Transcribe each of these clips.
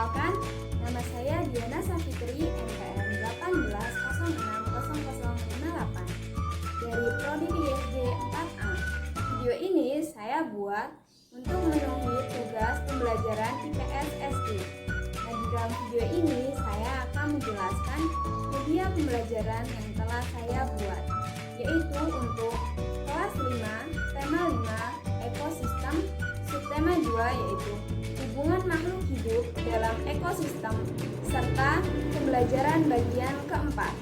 Perkenalkan, nama saya Diana Safitri, NPM 18060058 dari Prodi ISG 4A. Video ini saya buat untuk memenuhi tugas pembelajaran IPS SD. Nah, di dalam video ini saya akan menjelaskan media pembelajaran yang telah saya buat, yaitu untuk kelas 5, tema 5, ekosistem, subtema 2 yaitu hubungan makhluk hidup dalam ekosistem, serta pembelajaran bagian keempat.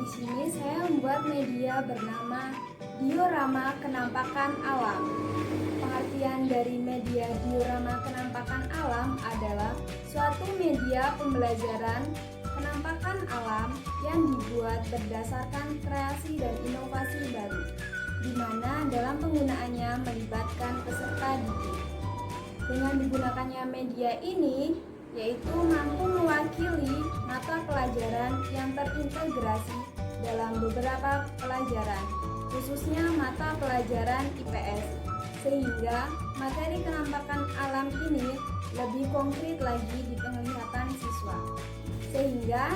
Di sini saya membuat media bernama diorama kenampakan alam. Pengertian dari media diorama kenampakan alam adalah suatu media pembelajaran kenampakan alam yang dibuat berdasarkan kreasi dan inovasi baru, di mana dalam penggunaannya melibatkan peserta didik. Dengan digunakannya media ini, yaitu mampu mewakili mata pelajaran yang terintegrasi dalam beberapa pelajaran, khususnya mata pelajaran IPS, sehingga materi kenampakan alam ini lebih konkret lagi di penglihatan siswa, sehingga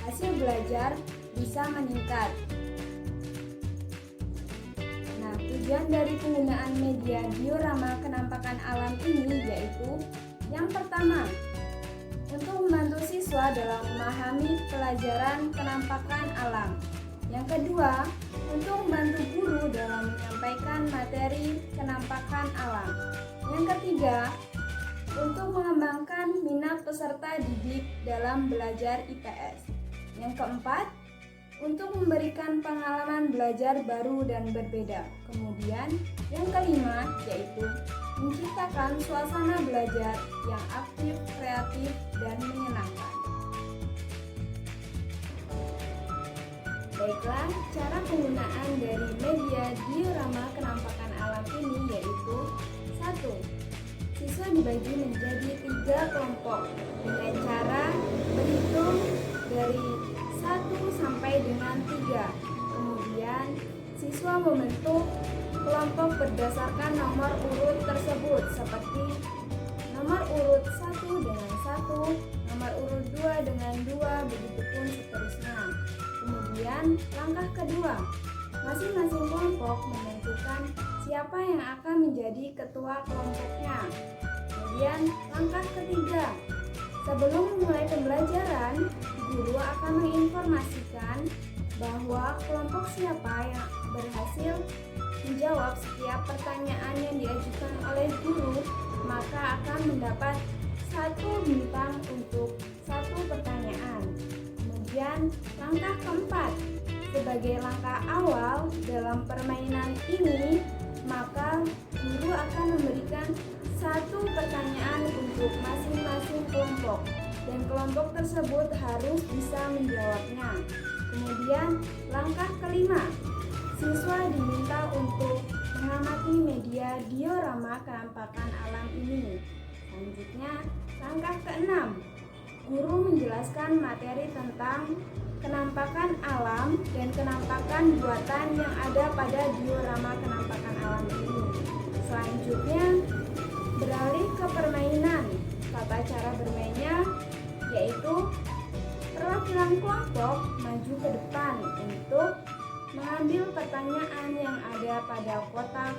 hasil belajar bisa meningkat. Nah, tujuan dari penggunaan media diorama kenampakan alam ini yaitu yang pertama, untuk membantu siswa dalam memahami pelajaran kenampakan alam. Yang kedua, untuk membantu guru dalam menyampaikan materi kenampakan alam. Yang ketiga, untuk mengembangkan minat peserta didik dalam belajar IPS. Yang keempat, untuk memberikan pengalaman belajar baru dan berbeda. Kemudian, yang kelima yaitu menciptakan suasana belajar yang aktif, kreatif, dan menyenangkan. Baiklah, cara penggunaan dari media diorama kenampakan alam ini yaitu 1. Siswa dibagi menjadi 3 kelompok dengan cara berhitung dari 1 sampai dengan 3. Kemudian, siswa membentuk kelompok berdasarkan nomor urut tersebut, seperti nomor urut 1 dengan 1, nomor urut 2 dengan 2, begitupun seterusnya. Kemudian langkah kedua, masing-masing kelompok menentukan siapa yang akan menjadi ketua kelompoknya. Kemudian langkah ketiga, sebelum memulai pembelajaran, guru akan menginformasikan bahwa kelompok siapa yang berhasil menjawab setiap pertanyaan yang diajukan oleh guru, maka akan mendapat 1 bintang untuk 1 pertanyaan. Kemudian langkah keempat, sebagai langkah awal dalam permainan ini, maka guru akan memberikan 1 pertanyaan untuk masing-masing kelompok, dan kelompok tersebut harus bisa menjawabnya. Kemudian langkah kelima, siswa diminta untuk mengamati media diorama kenampakan alam ini. Selanjutnya, langkah keenam, guru menjelaskan materi tentang kenampakan alam dan kenampakan buatan yang ada pada diorama kenampakan alam ini. Selanjutnya, beralih ke permainan. Tata cara bermainnya yaitu perwakilan kelompok maju ke depan untuk mengambil pertanyaan yang ada pada kotak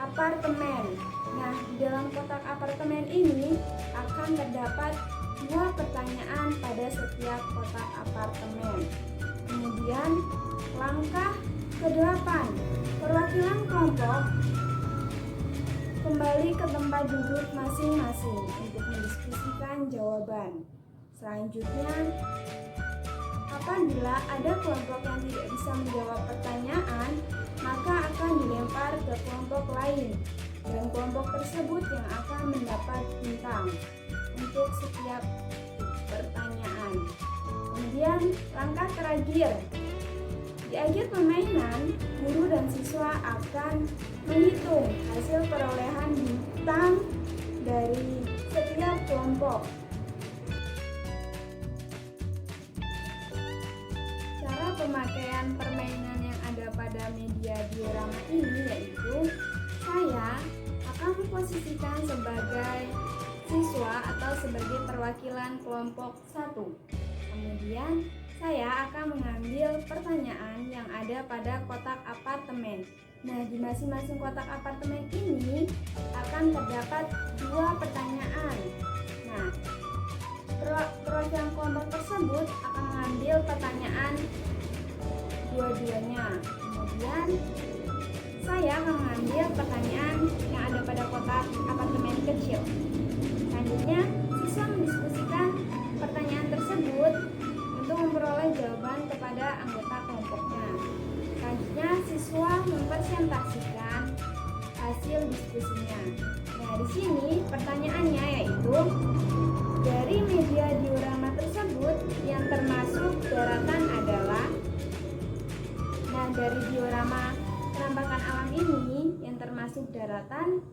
apartemen. Nah, di dalam kotak apartemen ini akan terdapat 2 pertanyaan pada setiap kotak apartemen. Kemudian langkah ke-8, perwakilan kelompok kembali ke tempat duduk masing-masing untuk mendiskusikan jawaban. Selanjutnya, apabila ada kelompok yang tidak bisa menjawab pertanyaan, maka akan dilempar ke berkelompok lain, dan kelompok tersebut yang akan mendapat bintang untuk setiap pertanyaan. Kemudian langkah terakhir, di akhir permainan, guru dan siswa akan menghitung hasil perolehan bintang dari setiap kelompok. Cara pemakaian permainan yang ada pada media diorama ini yaitu saya akan memposisikan sebagai siswa atau sebagai perwakilan kelompok 1. Kemudian saya akan mengambil pertanyaan yang ada pada kotak apartemen. Nah, di masing-masing kotak apartemen ini akan terdapat 2 pertanyaan. Nah, perwakilan kelompok tersebut akan mengambil pertanyaan dua-duanya. Kemudian saya akan mengambil pertanyaan yang ada pada kotak apartemen kecil. Selanjutnya, siswa mendiskusikan pertanyaan tersebut untuk memperoleh jawaban kepada anggota kelompoknya. Selanjutnya, siswa mempresentasikan hasil diskusinya. Nah, di sini pertanyaannya yaitu dari media diorama tersebut yang termasuk daratan adalah. Nah, dari diorama penampakan alam ini yang termasuk daratan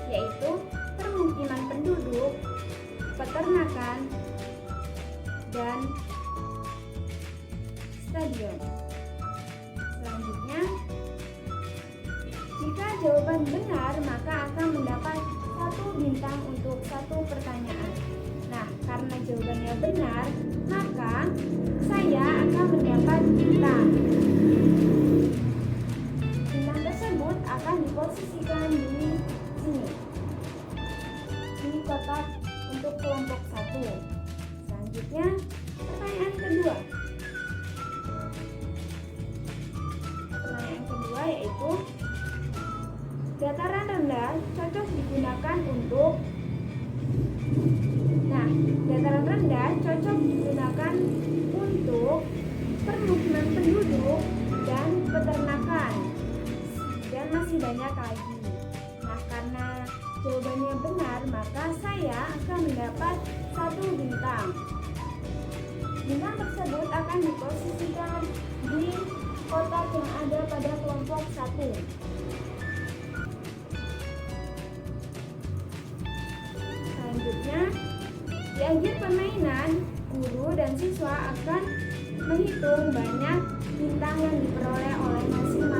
yaitu permukiman penduduk, peternakan, dan stadion. Selanjutnya, jika jawaban benar maka akan mendapat 1 bintang untuk 1 pertanyaan. Nah, karena jawabannya benar, maka saya akan mendapat bintang. Bintang tersebut akan diposisikan di sini, di kotak untuk kelompok 1. Selanjutnya, pertanyaan kedua. Pertanyaan kedua yaitu dataran rendah cocok digunakan untuk. Nah, dataran rendah cocok digunakan untuk permukiman penduduk dan peternakan, dan masih banyak lagi. Nah, karena jawabannya benar, maka saya akan mendapat 1 bintang. Bintang tersebut akan diposisikan di kotak yang ada pada kelompok 1. Selanjutnya, di akhir permainan, guru dan siswa akan menghitung banyak bintang yang diperoleh oleh masing-masing